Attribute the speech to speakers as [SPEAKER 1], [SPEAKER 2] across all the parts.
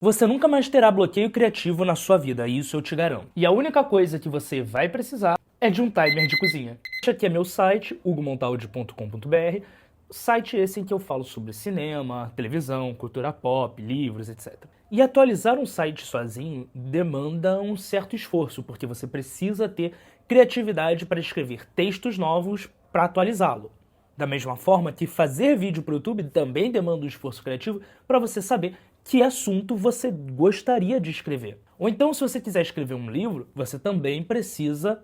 [SPEAKER 1] Você nunca mais terá bloqueio criativo na sua vida, isso eu te garanto. E a única coisa que você vai precisar é de um timer de cozinha. Este aqui é meu site, hugomontaldi.com.br, site esse em que eu falo sobre cinema, televisão, cultura pop, livros, etc. E atualizar um site sozinho demanda um certo esforço, porque você precisa ter criatividade para escrever textos novos para atualizá-lo. Da mesma forma que fazer vídeo para o YouTube também demanda um esforço criativo para você saber que assunto você gostaria de escrever. Ou então, se você quiser escrever um livro, você também precisa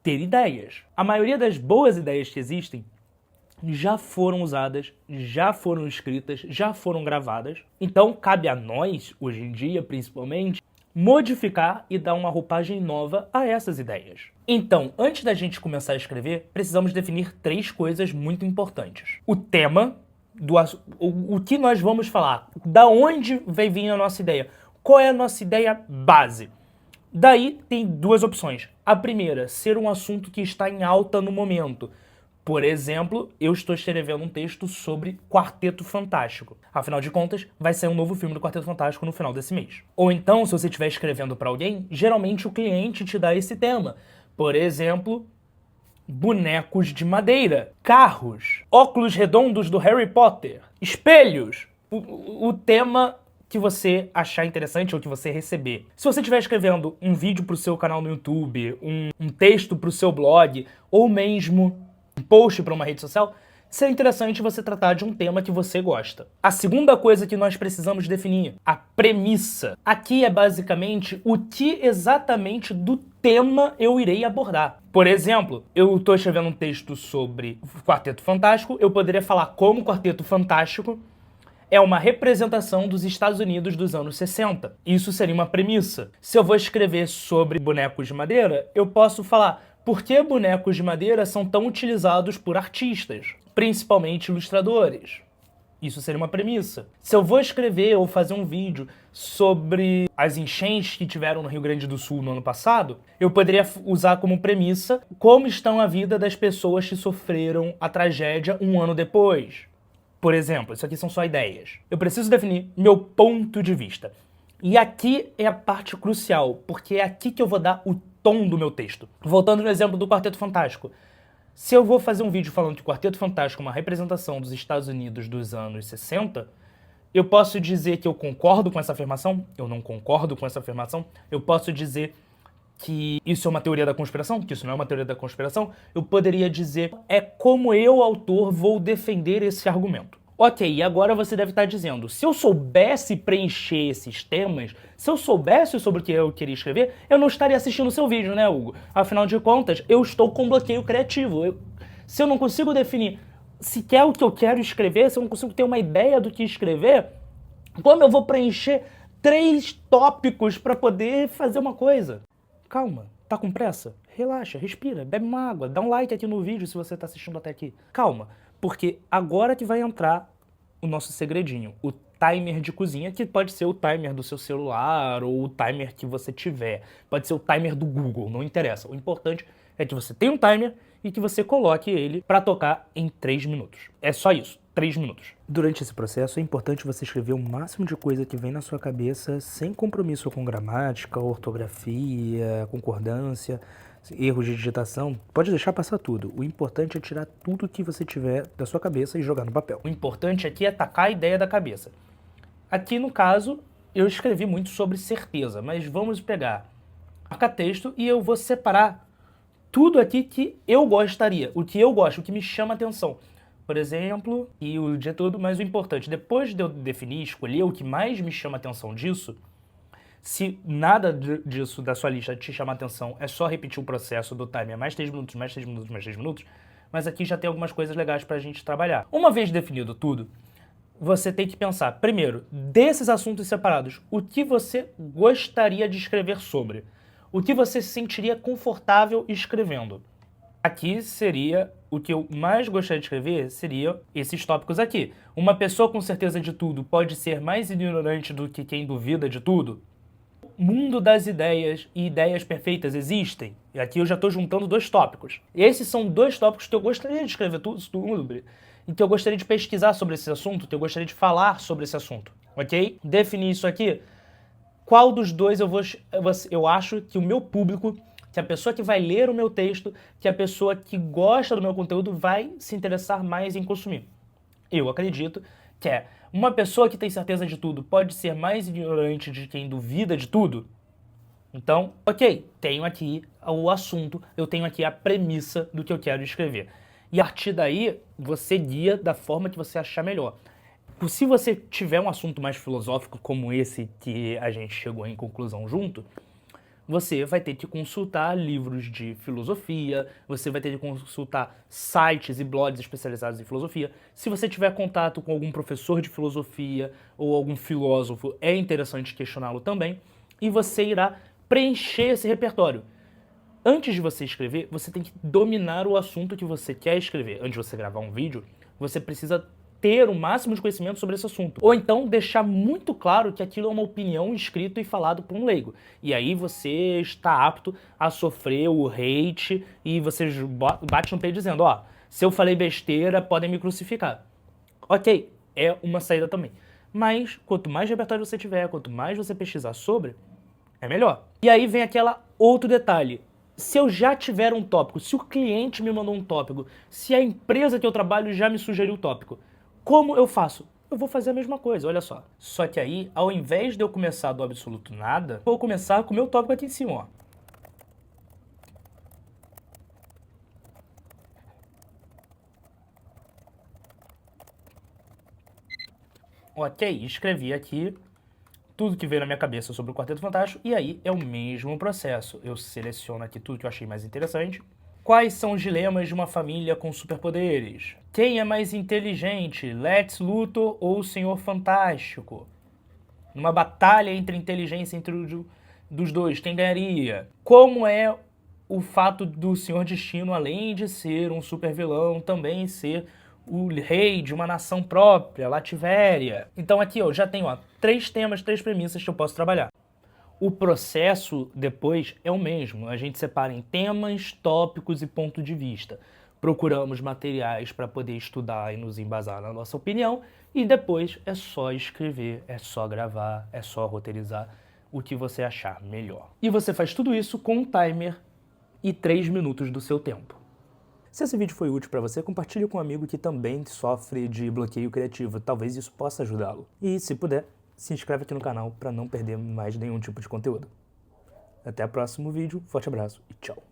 [SPEAKER 1] ter ideias. A maioria das boas ideias que existem já foram usadas, já foram escritas, já foram gravadas. Então, cabe a nós, hoje em dia principalmente, modificar e dar uma roupagem nova a essas ideias. Então, antes da gente começar a escrever, precisamos definir 3 coisas muito importantes. O tema, o que nós vamos falar, da onde vai vir a nossa ideia, qual é a nossa ideia base. Daí tem 2 opções. A primeira, ser um assunto que está em alta no momento. Por exemplo, eu estou escrevendo um texto sobre Quarteto Fantástico. Afinal de contas, vai sair um novo filme do Quarteto Fantástico no final desse mês. Ou então, se você estiver escrevendo para alguém, geralmente o cliente te dá esse tema. Por exemplo, bonecos de madeira, carros, óculos redondos do Harry Potter, espelhos. O tema que você achar interessante ou que você receber. Se você estiver escrevendo um vídeo para o seu canal no YouTube, um texto para o seu blog, ou mesmo um post para uma rede social, seria interessante você tratar de um tema que você gosta. A segunda coisa que nós precisamos definir, a premissa. Aqui é basicamente o que exatamente do tema eu irei abordar. Por exemplo, eu estou escrevendo um texto sobre o Quarteto Fantástico, eu poderia falar como o Quarteto Fantástico é uma representação dos Estados Unidos dos anos 60. Isso seria uma premissa. Se eu vou escrever sobre bonecos de madeira, eu posso falar por que bonecos de madeira são tão utilizados por artistas, principalmente ilustradores. Isso seria uma premissa. Se eu vou escrever ou fazer um vídeo sobre as enchentes que tiveram no Rio Grande do Sul no ano passado, eu poderia usar como premissa como estão a vida das pessoas que sofreram a tragédia um ano depois. Por exemplo, isso aqui são só ideias. Eu preciso definir meu ponto de vista. E aqui é a parte crucial, porque é aqui que eu vou dar o tom do meu texto. Voltando no exemplo do Quarteto Fantástico. Se eu vou fazer um vídeo falando que o Quarteto Fantástico é uma representação dos Estados Unidos dos anos 60, eu posso dizer que eu concordo com essa afirmação, eu não concordo com essa afirmação, eu posso dizer que isso é uma teoria da conspiração, que isso não é uma teoria da conspiração, eu poderia dizer é como eu, autor, vou defender esse argumento. Ok, e agora você deve estar dizendo, se eu soubesse preencher esses temas, se eu soubesse sobre o que eu queria escrever, eu não estaria assistindo o seu vídeo, né, Hugo? Afinal de contas, eu estou com bloqueio criativo. Se eu não consigo definir sequer o que eu quero escrever, se eu não consigo ter uma ideia do que escrever, como eu vou preencher 3 tópicos para poder fazer uma coisa? Calma, tá com pressa? Relaxa, respira, bebe uma água, dá um like aqui no vídeo se você tá assistindo até aqui. Calma, porque agora que vai entrar o nosso segredinho, o timer de cozinha, que pode ser o timer do seu celular ou o timer que você tiver. Pode ser o timer do Google, não interessa. O importante é que você tenha um timer e que você coloque ele para tocar em 3 minutos. É só isso, 3 minutos. Durante esse processo é importante você escrever o máximo de coisa que vem na sua cabeça sem compromisso com gramática, ortografia, concordância, erros de digitação. Pode deixar passar tudo. O importante é tirar tudo que você tiver da sua cabeça e jogar no papel. O importante aqui é tacar a ideia da cabeça. Aqui, no caso, eu escrevi muito sobre certeza, mas vamos pegar marca texto e eu vou separar tudo aqui que eu gostaria, o que eu gosto, o que me chama atenção. Por exemplo, e o dia todo, mas o importante, depois de eu definir, escolher o que mais me chama atenção disso, se nada disso da sua lista te chama atenção, é só repetir o processo do timer, mais 3 minutos, mais 3 minutos, mais 3 minutos, mas aqui já tem algumas coisas legais pra gente trabalhar. Uma vez definido tudo, você tem que pensar, primeiro, desses assuntos separados, o que você gostaria de escrever sobre? O que você se sentiria confortável escrevendo? Aqui seria, o que eu mais gostaria de escrever seria esses tópicos aqui. Uma pessoa com certeza de tudo pode ser mais ignorante do que quem duvida de tudo? O mundo das ideias e ideias perfeitas existem? E aqui eu já estou juntando 2 tópicos. Esses são 2 tópicos que eu gostaria de escrever tudo, e que eu gostaria de pesquisar sobre esse assunto, que eu gostaria de falar sobre esse assunto, ok? Definir isso aqui qual dos dois eu acho que o meu público, que a pessoa que vai ler o meu texto, que a pessoa que gosta do meu conteúdo vai se interessar mais em consumir. Eu acredito que uma pessoa que tem certeza de tudo pode ser mais ignorante de quem duvida de tudo. Então, ok, tenho aqui o assunto, eu tenho aqui a premissa do que eu quero escrever. E a partir daí, você guia da forma que você achar melhor. Se você tiver um assunto mais filosófico como esse que a gente chegou em conclusão junto, você vai ter que consultar livros de filosofia, você vai ter que consultar sites e blogs especializados em filosofia. Se você tiver contato com algum professor de filosofia ou algum filósofo, é interessante questioná-lo também. E você irá preencher esse repertório. Antes de você escrever, você tem que dominar o assunto que você quer escrever. Antes de você gravar um vídeo, você precisa ter o máximo de conhecimento sobre esse assunto. Ou então deixar muito claro que aquilo é uma opinião escrita e falado por um leigo. E aí você está apto a sofrer o hate e você bate no peito dizendo, ó, se eu falei besteira, podem me crucificar. Ok, é uma saída também. Mas quanto mais repertório você tiver, quanto mais você pesquisar sobre, é melhor. E aí vem aquela outro detalhe. Se eu já tiver um tópico, se o cliente me mandou um tópico, se a empresa que eu trabalho já me sugeriu o tópico, como eu faço? Eu vou fazer a mesma coisa, olha só. Só que aí, ao invés de eu começar do absoluto nada, vou começar com o meu tópico aqui em cima, ó. Ok, escrevi aqui tudo que veio na minha cabeça sobre o Quarteto Fantástico, e aí é o mesmo processo. Eu seleciono aqui tudo que eu achei mais interessante. Quais são os dilemas de uma família com superpoderes? Quem é mais inteligente, Lex Luthor ou o Senhor Fantástico? Numa batalha entre inteligência dos dois, quem ganharia? Como é o fato do Senhor Destino, além de ser um super vilão, também ser o rei de uma nação própria, Lativéria? Então aqui eu já tenho 3 temas, 3 premissas que eu posso trabalhar. O processo depois é o mesmo, a gente separa em temas, tópicos e ponto de vista. Procuramos materiais para poder estudar e nos embasar na nossa opinião e depois é só escrever, é só gravar, é só roteirizar o que você achar melhor. E você faz tudo isso com um timer e 3 minutos do seu tempo. Se esse vídeo foi útil para você, compartilhe com um amigo que também sofre de bloqueio criativo, talvez isso possa ajudá-lo. E se puder, se inscreve aqui no canal para não perder mais nenhum tipo de conteúdo. Até o próximo vídeo, forte abraço e tchau!